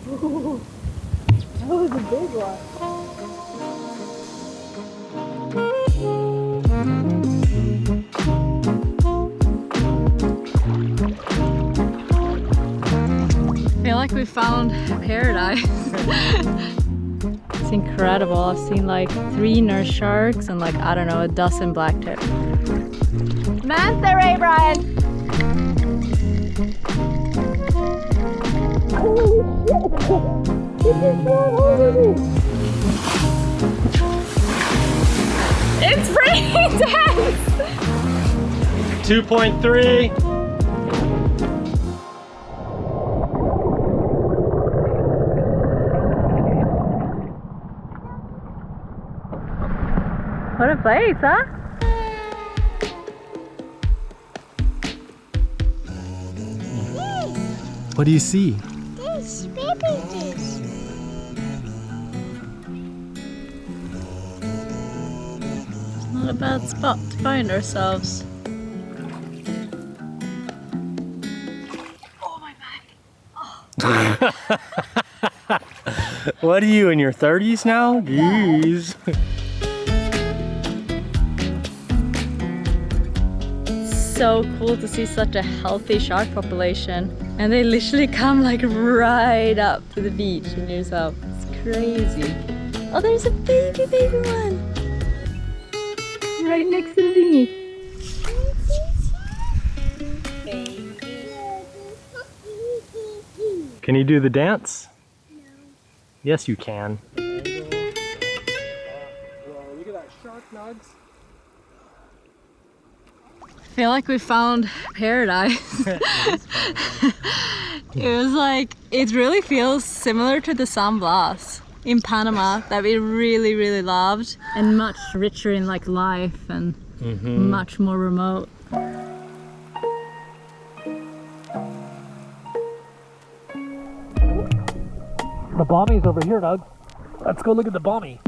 Ooh, that was a big one. I feel like we found paradise. It's incredible. I've seen like 3 nurse sharks and like, I don't know, a dozen blacktip. Manta ray, Brian! It's pretty intense! 2.3. What a place, huh? What do you see? This baby juice. Not a bad spot to find ourselves. Oh, my back. What are you, in your 30s now? Jeez. So cool to see such a healthy shark population, and they literally come like right up to the beach and yourself. It's crazy. Oh, there's a baby one right next to the dinghy. Can you do the dance? No. Yes, you can. Whoa, look at that shark, Nugs. I feel like we found paradise. It was like, it really feels similar to the San Blas in Panama that we really, really loved, and much richer in like life and much more remote. The bommy's over here, Doug. Let's go look at the bommy.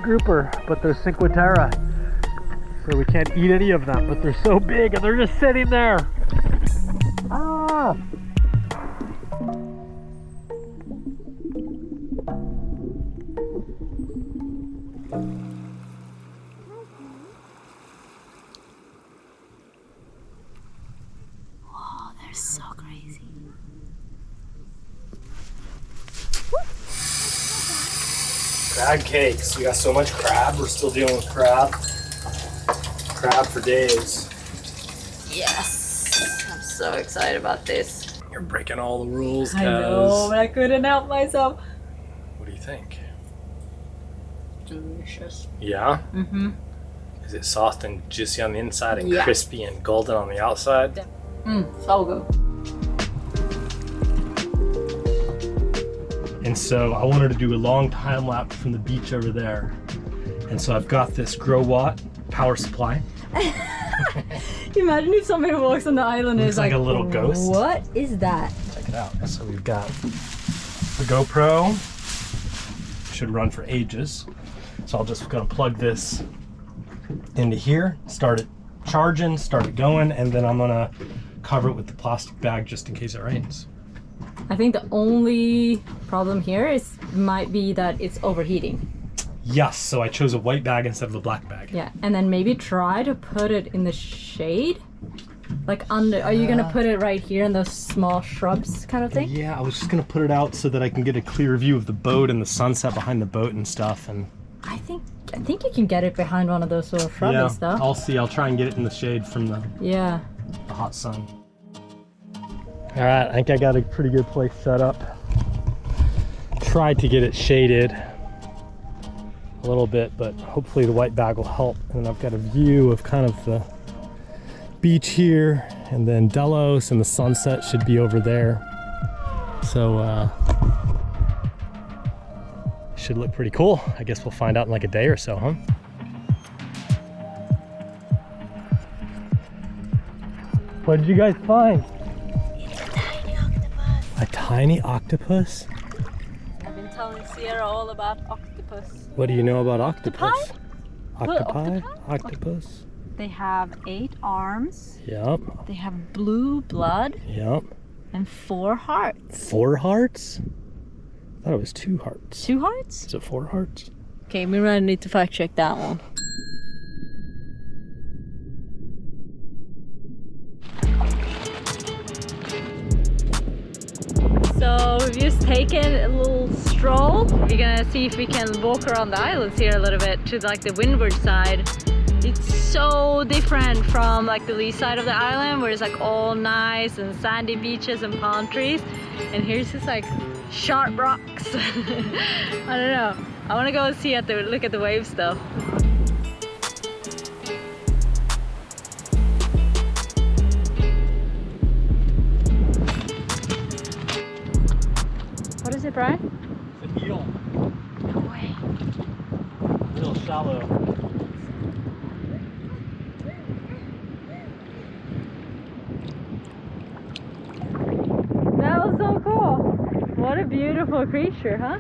Grouper, but they're cinquitera, so we can't eat any of them, but they're so big and they're just sitting there. Ah! Wow, they're so crazy. Crab cakes. We got so much crab. We're still dealing with crab. Crab for days. Yes! I'm so excited about this. You're breaking all the rules, Kaz. I know, but I couldn't help myself. What do you think? Delicious. Yeah? Mm-hmm. Is it soft and juicy on the inside and Yeah. crispy and golden on the outside? So good. And so I wanted to do a long time lapse from the beach over there. And so I've got this Grow Watt power supply. Imagine if somebody walks on the island and Looks is like like, a little ghost. What is that? Check it out. So we've got the GoPro. Should run for ages. So I'll just gonna plug this into here, start it charging, start it going, and then I'm gonna cover it with the plastic bag just in case it rains. I think the only problem here might be that it's overheating. Yes, so I chose a white bag instead of a black bag. Yeah, and then maybe try to put it in the shade. Like under, are you gonna put it right here in those small shrubs kind of thing? Yeah, I was just gonna put it out so that I can get a clear view of the boat and the sunset behind the boat and stuff. And I think you can get it behind one of those little shrubbies though. I'll see. I'll try and get it in the shade from the hot sun. All right, I think I got a pretty good place set up. Tried to get it shaded a little bit, but hopefully the white bag will help. And I've got a view of kind of the beach here, and then Delos, and the sunset should be over there. So should look pretty cool. I guess we'll find out in like a day or so, huh? What did you guys find? It's a tiny octopus. A tiny octopus? I've been telling Sierra all about octopus. What do you know about octopus? Octopi? Octopus? They have 8 arms. Yep. They have blue blood. Yep. And 4 hearts. 4 hearts? I thought it was 2 hearts. 2 hearts? Is it 4 hearts? Okay, we really need to fact check that one. So we've just taken a little stroll. We're gonna see if we can walk around the islands here a little bit to like the windward side. It's so different from like the lee side of the island where it's like all nice and sandy beaches and palm trees. And here's just like sharp rocks. I don't know. I want to go see look at the waves though. What is it, Brian? It's a eel. No way. Real shallow. That was so cool. What a beautiful creature, huh?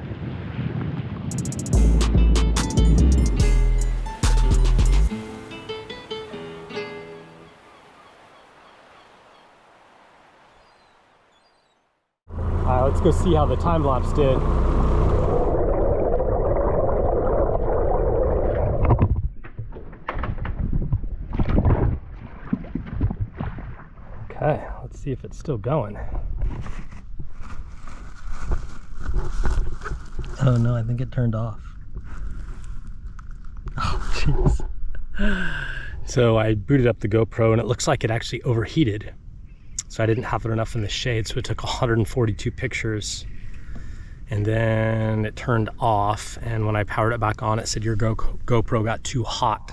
Alright, let's go see how the time lapse did. Okay, let's see if it's still going. Oh no, I think it turned off. Oh jeez. So I booted up the GoPro and it looks like it actually overheated. So I didn't have it enough in the shade, so it took 142 pictures. And then it turned off, and when I powered it back on, it said your GoPro got too hot.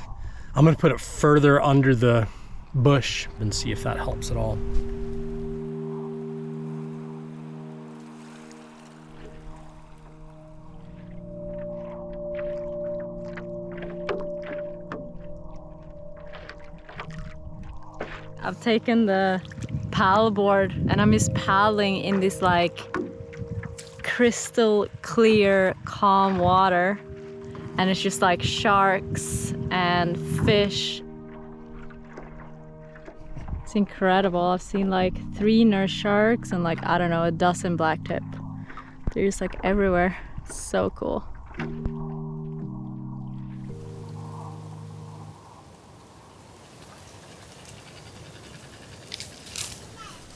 I'm gonna put it further under the bush and see if that helps at all. I've taken the paddle board and I'm just paddling in this like crystal clear, calm water. And it's just like sharks and fish. It's incredible. I've seen like 3 nurse sharks and like, I don't know, a dozen blacktip. They're just like everywhere. So cool.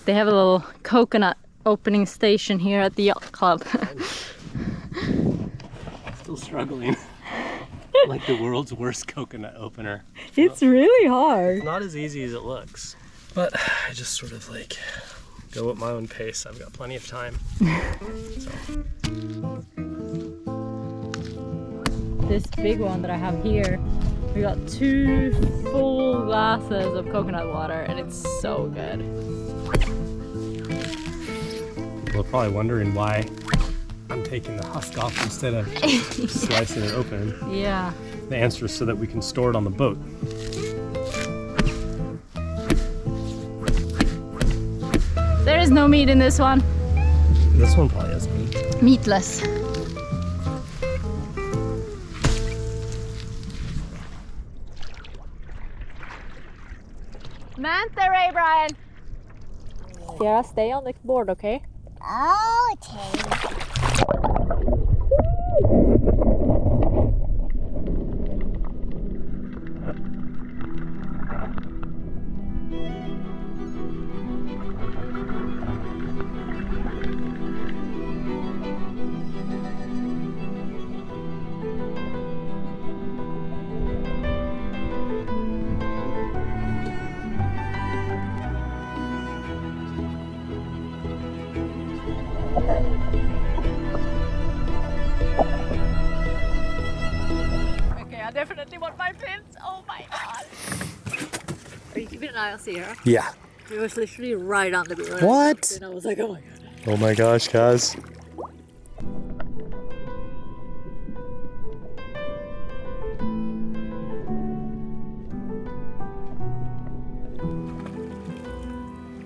They have a little coconut opening station here at the yacht club. Still struggling. Like the world's worst coconut opener. It's really hard. Not as easy as it looks. But I just sort of like go at my own pace. I've got plenty of time. This big one that I have here, we got 2 full glasses of coconut water and it's so good. People are probably wondering why I'm taking the husk off instead of slicing it open. Yeah. The answer is so that we can store it on the boat. There is no meat in this one. This one probably has meat. Meatless. Manta ray, Brian. Sierra, stay on the board, okay? Okay. I definitely want my fins. Oh my god. Are you keeping an eye on Sierra? Yeah. It was literally right on the beach. What? And I was like, oh my god. Oh my gosh, guys.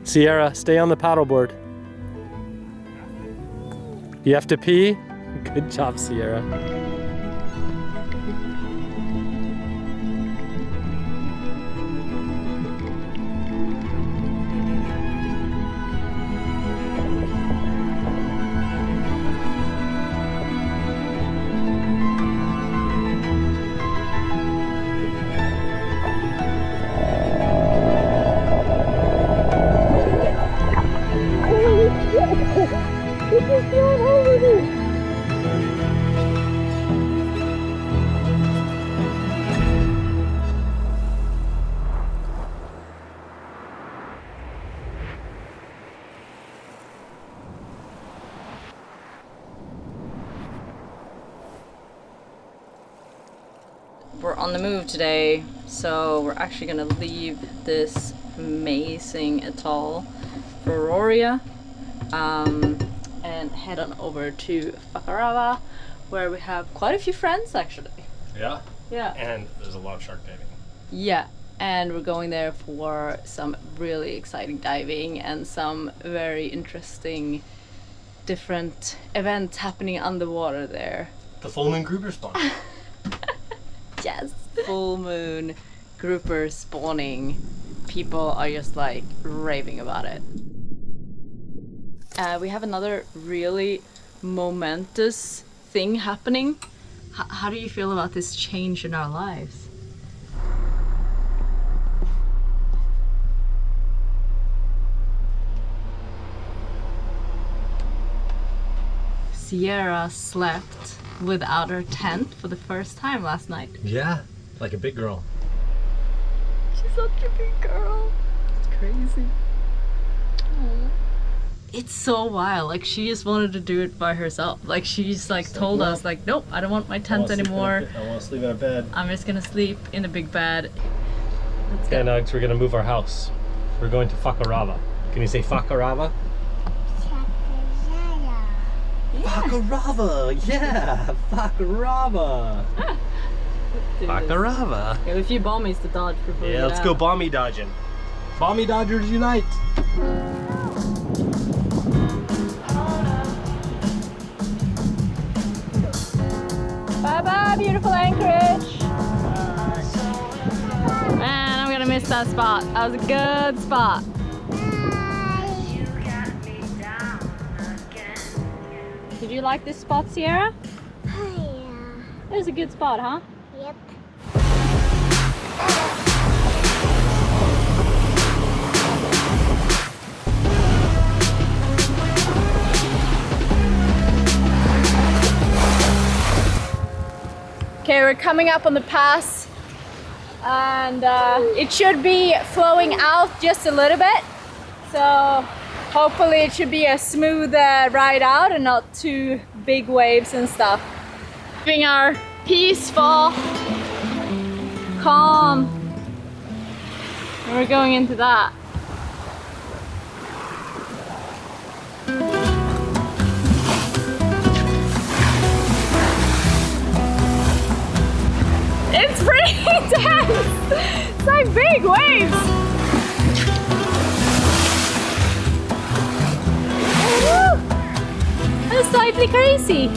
Sierra, stay on the paddleboard. You have to pee? Good job, Sierra. We're on the move today, so we're actually gonna leave this amazing atoll for Aurora and head on over to Fakarava, where we have quite a few friends actually. Yeah? Yeah. And there's a lot of shark diving. Yeah, and we're going there for some really exciting diving and some very interesting different events happening underwater there. The full moon grouper spawn. Yes, full moon grouper spawning. People are just like raving about it. We have another really momentous thing happening. How do you feel about this change in our lives? Sierra slept without her tent for the first time last night. Yeah, like a big girl. She's such a big girl. It's crazy. Aww. It's so wild. Like she just wanted to do it by herself. Like she just like told us like, nope, I don't want my tent anymore. I want to sleep in a bed. I'm just gonna sleep in a big bed. Let's Okay, go. Nugs, we're gonna move our house. We're going to Fakarava. Can you say Fakarava? Fakarava, yeah, Fakarava. Fakarava. We have a few bombies to dodge before we Yeah, get let's out. go bomby dodging. Bomby Dodgers unite. Bye bye, beautiful Anchorage. Man, I'm gonna miss that spot. That was a good spot. Did you like this spot, Sierra? Yeah. It was a good spot, huh? Yep. Okay, we're coming up on the pass and it should be flowing out just a little bit. So hopefully it should be a smooth ride out and not too big waves and stuff. Having our peaceful, calm, and we're going into that. It's pretty intense! It's like big waves! Woo! That's slightly crazy!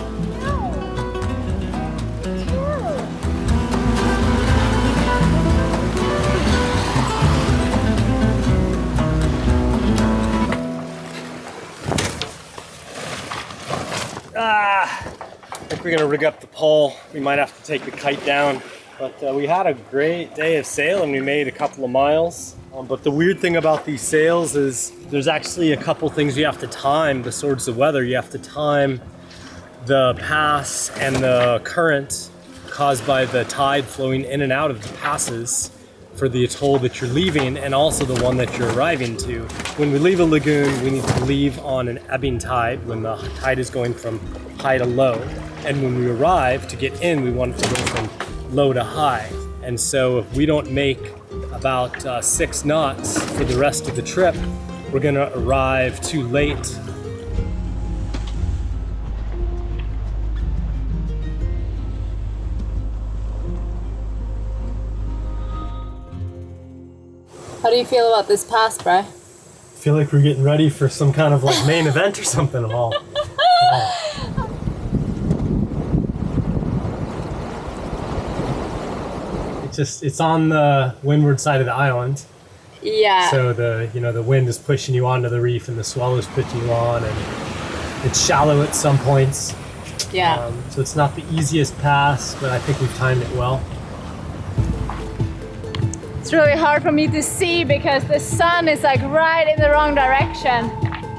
I think we're gonna rig up the pole. We might have to take the kite down. But we had a great day of sailing. We made a couple of miles. But the weird thing about these sails is there's actually a couple things you have to time besides the weather. You have to time the pass and the current caused by the tide flowing in and out of the passes for the atoll that you're leaving and also the one that you're arriving to. When we leave a lagoon, we need to leave on an ebbing tide when the tide is going from high to low. And when we arrive to get in, we want it to go from low to high. And so if we don't make about 6 knots for the rest of the trip, we're gonna arrive too late. How do you feel about this pass, Bri? I feel like we're getting ready for some kind of like main event or something. It's on the windward side of the island. Yeah. So the wind is pushing you onto the reef and the swell is pushing you on, and it's shallow at some points. Yeah. So it's not the easiest pass, but I think we've timed it well. It's really hard for me to see because the sun is like right in the wrong direction.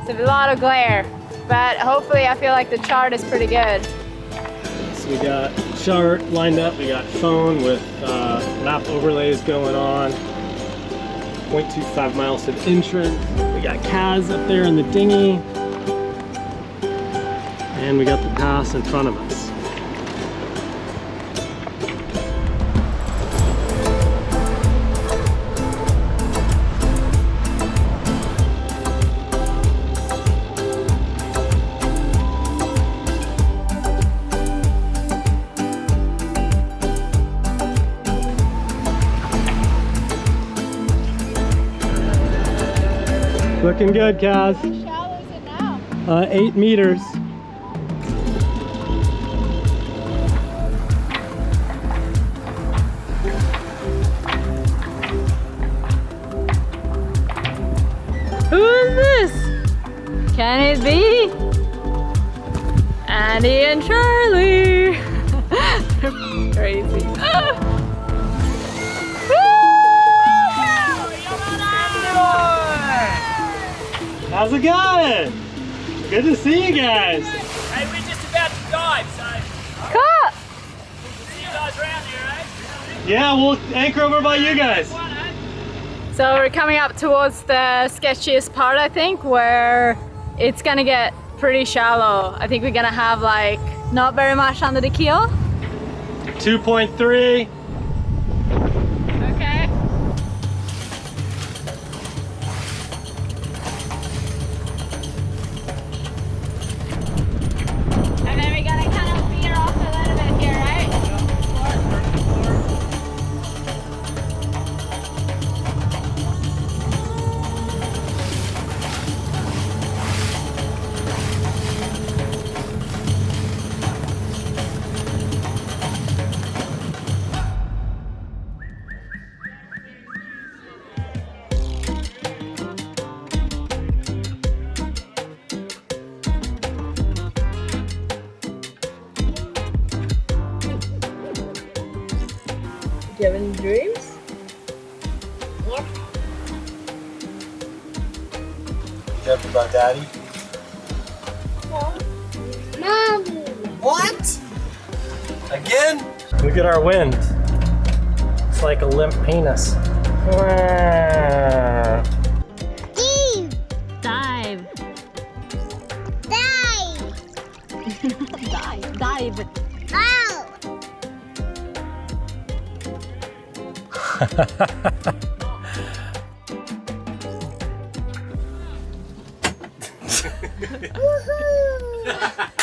It's a lot of glare, but hopefully I feel like the chart is pretty good. So we got chart lined up, we got phone with map overlays going on, 0.25 miles to the entrance, we got Kaz up there in the dinghy, and we got the pass in front of us. Looking good, Kaz. How shallow is it now? 8 meters. Who is this? Can it be Andy and Charlie? Crazy. How's it going? Good to see you guys. Hey, we're just about to dive, so Cool. see you guys around here, eh? Yeah, we'll anchor over by you guys. So we're coming up towards the sketchiest part, I think, where it's gonna get pretty shallow. I think we're gonna have like not very much under the keel. 2.3. Okay. And then we're gonna kind of veer off a little bit here, right? Do you have any dreams? What? Jeff about daddy. Mommy. What? Again? Look at our wind. It's like a limp penis. Steve. Dive. Dive. Dive. Ow. Woohoo.